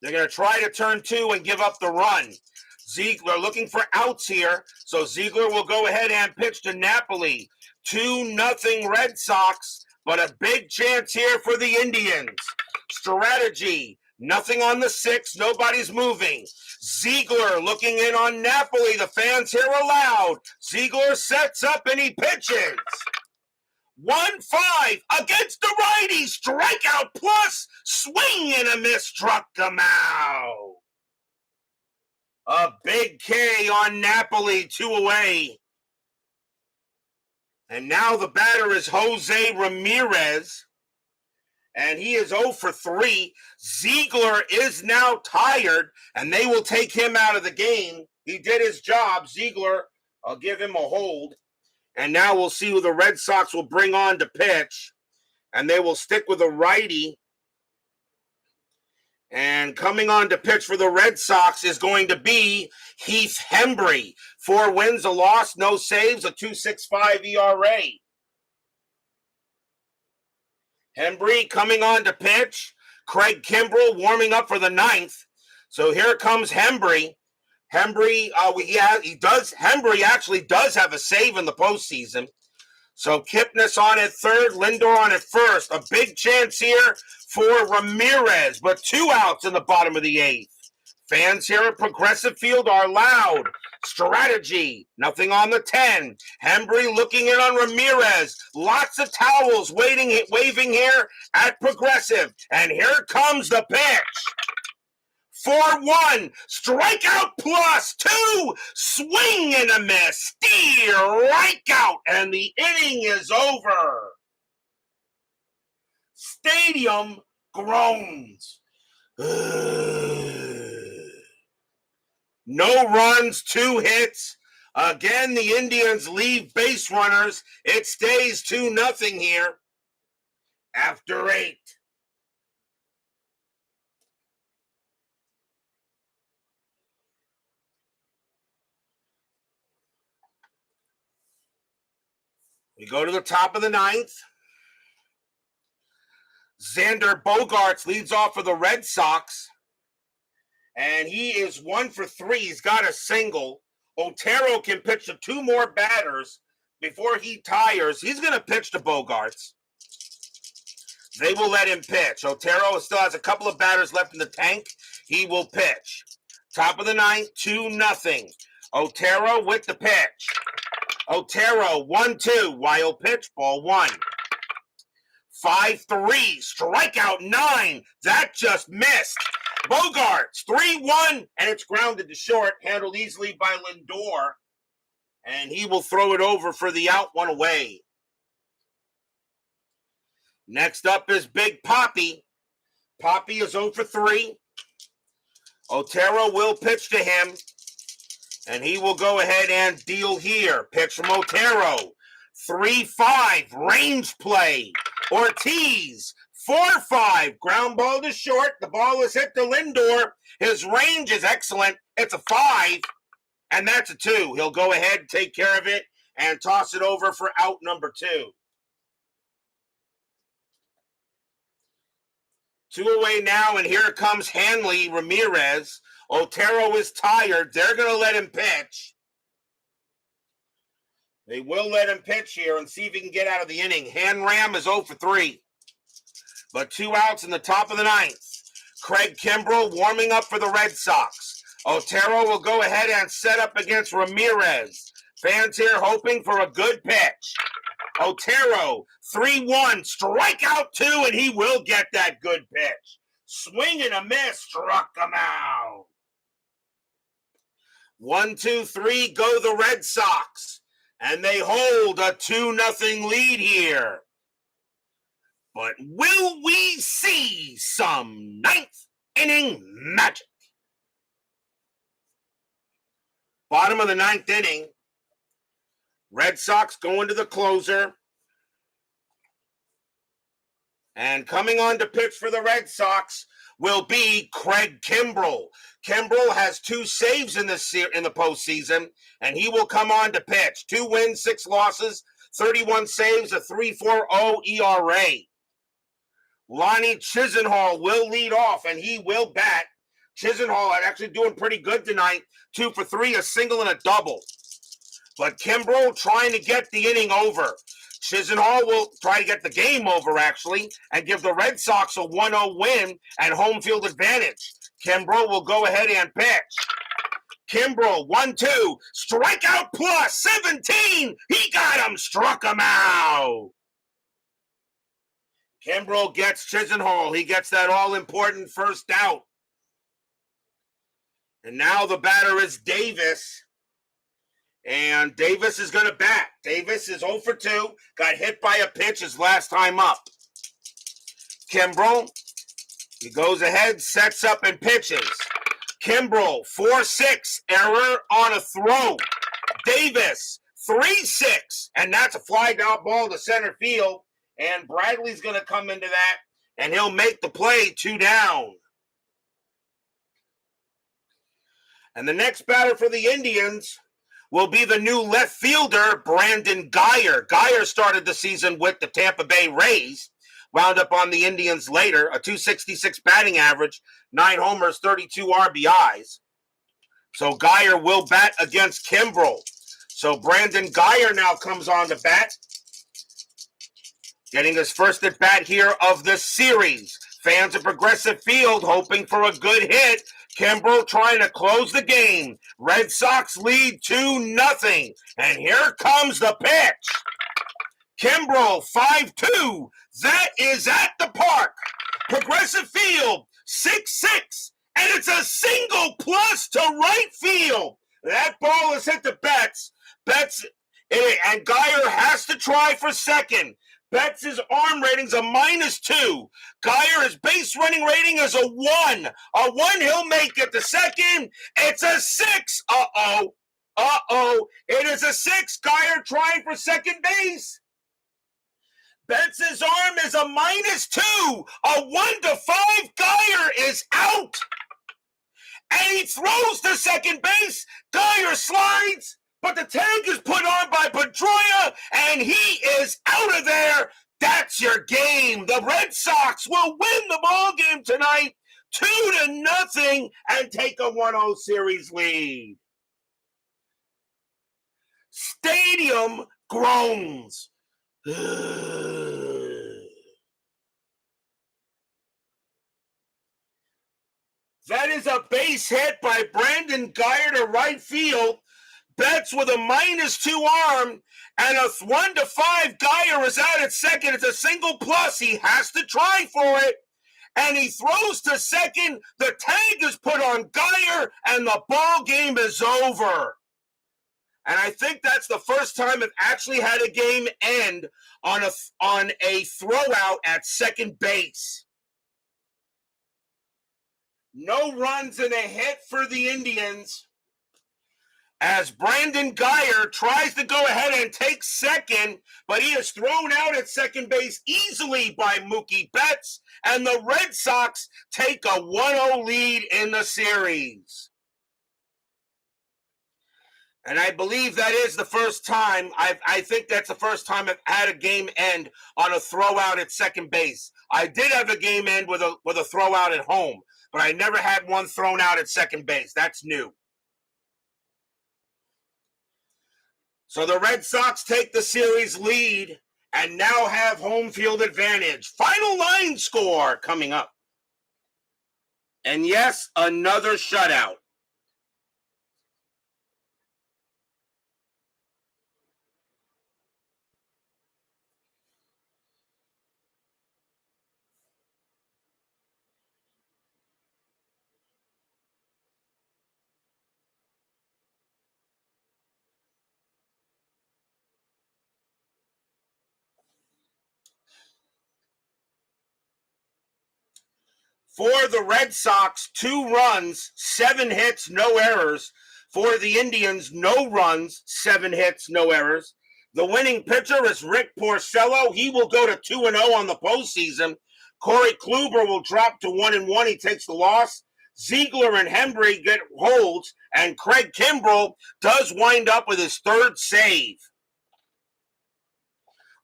They're going to try to turn 2 and give up the run. Ziegler looking for outs here. So Ziegler will go ahead and pitch to Napoli. 2-0 Red Sox, but a big chance here for the Indians. Strategy. Nothing on the 6. Nobody's moving. Ziegler looking in on Napoli. The fans here are loud. Ziegler sets up and he pitches. 1-5 against the righty. Strikeout plus. Swing and a miss. Struck him out. A big K on Napoli. 2 away. And now the batter is Jose Ramirez. And he is 0 for 3. Ziegler is now tired, and they will take him out of the game. He did his job. Ziegler, I'll give him a hold. And now we'll see who the Red Sox will bring on to pitch. And they will stick with a righty. And coming on to pitch for the Red Sox is going to be Heath Hembree. 4 wins, a loss, no saves, a 2.65 ERA. Hembree coming on to pitch. Craig Kimbrell warming up for the 9th. So here comes Hembree. Hembree actually does have a save in the postseason. So Kipnis on at third, Lindor on at first. A big chance here for Ramirez, but 2 outs in the bottom of the 8th. Fans here at Progressive Field are loud. Strategy, nothing on the 10. Hembree looking in on Ramirez. Lots of towels waving here at Progressive. And here comes the pitch. 4-1, strikeout plus 2, swing and a miss, strikeout, and the inning is over. Stadium groans. No runs, 2 hits. Again, the Indians leave base runners. It stays 2-0 here after 8. We go to the top of the 9th. Xander Bogaerts leads off for the Red Sox. And he is 1 for 3. He's got a single. Otero can pitch to 2 more batters before he tires. He's going to pitch to Bogaerts. They will let him pitch. Otero still has a couple of batters left in the tank. He will pitch. Top of the 9th, 2-0. Otero with the pitch. Otero, 1-2, wild pitch, ball 1. 5-3, strikeout 9. That just missed. Bogarts, 3-1, and it's grounded to short, handled easily by Lindor. And he will throw it over for the out, 1 away. Next up is Big Poppy. Poppy is 0 for 3. Otero will pitch to him, and he will go ahead and deal here. Pitch from Otero. 3-5, range play. Ortiz, 4-5, ground ball to short. The ball is hit to Lindor. His range is excellent. It's a 5, and that's a 2. He'll go ahead, take care of it, and toss it over for out number 2. 2 away now, and here comes Hanley Ramirez. Otero is tired. They're going to let him pitch. They will let him pitch here and see if he can get out of the inning. Hanram is 0 for 3. But 2 outs in the top of the 9th. Craig Kimbrell warming up for the Red Sox. Otero will go ahead and set up against Ramirez. Fans here hoping for a good pitch. Otero, 3-1, strikeout 2, and he will get that good pitch. Swing and a miss, struck him out. 1-2-3, go the Red Sox. And they hold a 2-0 lead here. But will we see some 9th inning magic? Bottom of the 9th inning. Red Sox going to the closer. And coming on to pitch for the Red Sox will be Craig Kimbrell. Kimbrell has 2 saves in the postseason, and he will come on to pitch. 2 wins, 6 losses, 31 saves, a 3.40 ERA. Lonnie Chisenhall will lead off, and he will bat. Chisenhall actually doing pretty good tonight. 2 for 3, a single and a double. But Kimbrell trying to get the inning over. Chisenhall will try to get the game over, actually, and give the Red Sox a 1-0 win and home field advantage. Kimbrell will go ahead and pitch. Kimbrell, 1-2, strikeout plus 17. He got him, struck him out. Kimbrell gets Chisenhall. He gets that all-important first out. And now the batter is Davis. And Davis is going to bat. Davis is 0 for 2. Got hit by a pitch his last time up. Kimbrell, he goes ahead, sets up and pitches. Kimbrell, 4-6, error on a throw. Davis, 3-6, and that's a fly out ball to center field. And Bradley's going to come into that, and he'll make the play, 2 down. And the next batter for the Indians will be the new left fielder, Brandon Guyer. Guyer started the season with the Tampa Bay Rays, wound up on the Indians later, a .266 batting average, 9 homers, 32 RBIs. So Guyer will bat against Kimbrell. So Brandon Guyer now comes on to bat, getting his first at bat here of the series. Fans of Progressive Field hoping for a good hit. Kimbrell trying to close the game. Red Sox lead 2-0. And here comes the pitch. Kimbrell, 5-2. That is at the park. Progressive Field, 6-6. And it's a single plus to right field. That ball is hit to Betts. And Guyer has to try for second. Betts' arm rating's a -2. Guyer, his base running rating is a 1. A 1, he'll make it to second. It's a 6. Uh-oh. It is a 6. Guyer trying for second base. Betts' arm is a -2. A 1-5. Guyer is out. And he throws to second base. Guyer slides. But the tag is put on by Pedroia, and he is out of there. That's your game. The Red Sox will win the ball game tonight, 2-0, and take a 1-0 series lead. Stadium groans. That is a base hit by Brandon Guyer to right field. Betts with a -2 arm, and a 1-5 Geyer is out at second. It's a single plus. He has to try for it. And he throws to second. The tag is put on Geyer, and the ball game is over. And I think that's the first time I've actually had a game end on a throwout at second base. No runs and a hit for the Indians, as Brandon Geyer tries to go ahead and take second, but he is thrown out at second base easily by Mookie Betts, and the Red Sox take a 1-0 lead in the series. And I believe that is the first time, I think that's the first time I've had a game end on a throwout at second base. I did have a game end with a throwout at home, but I never had one thrown out at second base. That's new. So the Red Sox take the series lead and now have home field advantage. Final line score coming up. And yes, another shutout. For the Red Sox, 2 runs, 7 hits, no errors. For the Indians, no runs, 7 hits, no errors. The winning pitcher is Rick Porcello. He will go to 2-0 on the postseason. Corey Kluber will drop to 1-1. He takes the loss. Ziegler and Hembry get holds, and Craig Kimbrell does wind up with his 3rd save.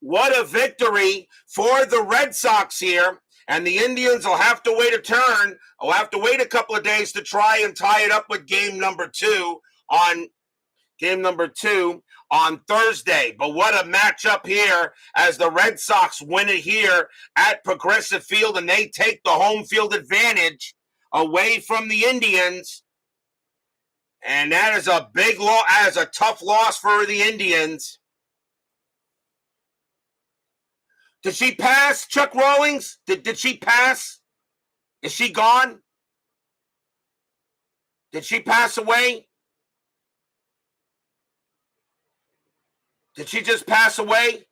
What a victory for the Red Sox here. And the Indians will have to wait a turn. Will have to wait a couple of days to try and tie it up with game number 2 on Thursday. But what a matchup here as the Red Sox win it here at Progressive Field, and they take the home field advantage away from the Indians. And that is a big loss, as a tough loss for the Indians. Did she pass, Chuck Rawlings? Did she pass? Is she gone? Did she pass away? Did she just pass away?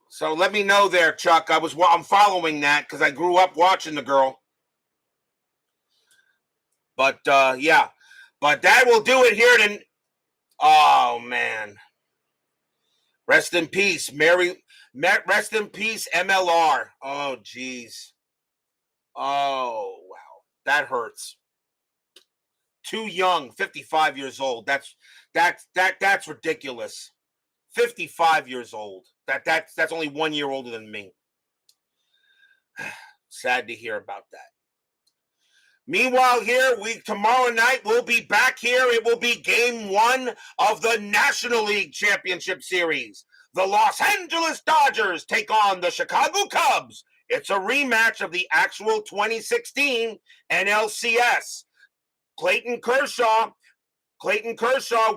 So let me know there, Chuck. I'm following that because I grew up watching the girl. But yeah, but that will do it here. Oh man, rest in peace, Mary. Rest in peace, MLR. Oh geez. Oh wow, that hurts. Too young, 55 years old. That's ridiculous. 55 years old. That's only 1 year older than me. Sad to hear about that. Meanwhile, here tomorrow night we'll be back here. It will be game 1 of the National League Championship Series. The Los Angeles Dodgers take on the Chicago Cubs. It's a rematch of the actual 2016 NLCS. Clayton Kershaw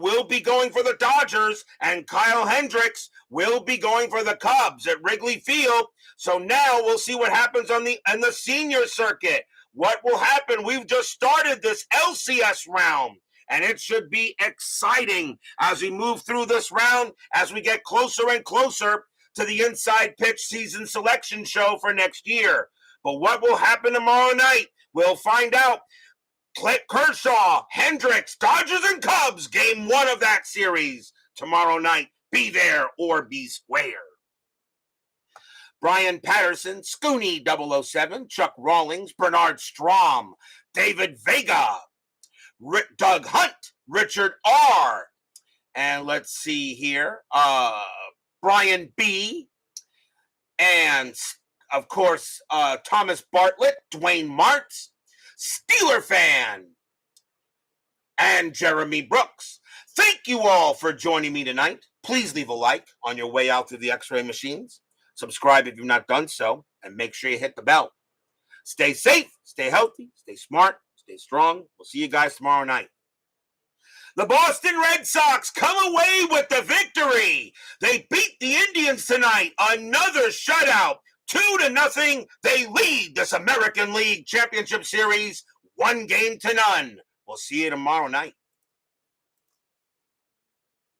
will be going for the Dodgers, and Kyle Hendricks will be going for the Cubs at Wrigley Field. So now we'll see what happens on the senior circuit. What will happen? We've just started this LCS round, and it should be exciting as we move through this round, as we get closer and closer to the Inside Pitch season selection show for next year. But what will happen tomorrow night? We'll find out. Kershaw, Hendricks, Dodgers, and Cubs, game 1 of that series tomorrow night. Be there or be square. Brian Patterson, Scooney 007, Chuck Rawlings, Bernard Strom, David Vega, Doug Hunt, Richard R. And let's see here, Brian B. And, of course, Thomas Bartlett, Dwayne Martz, Steeler Fan, and Jeremy Brooks. Thank you all for joining me tonight. Please leave a like on your way out through the X-ray machines. Subscribe if you've not done so, and make sure you hit the bell. Stay safe, stay healthy, stay smart, stay strong. We'll see you guys tomorrow night. The Boston Red Sox come away with the victory. They beat the Indians tonight. Another shutout. 2-0. They lead this American League Championship Series 1-0. We'll see you tomorrow night.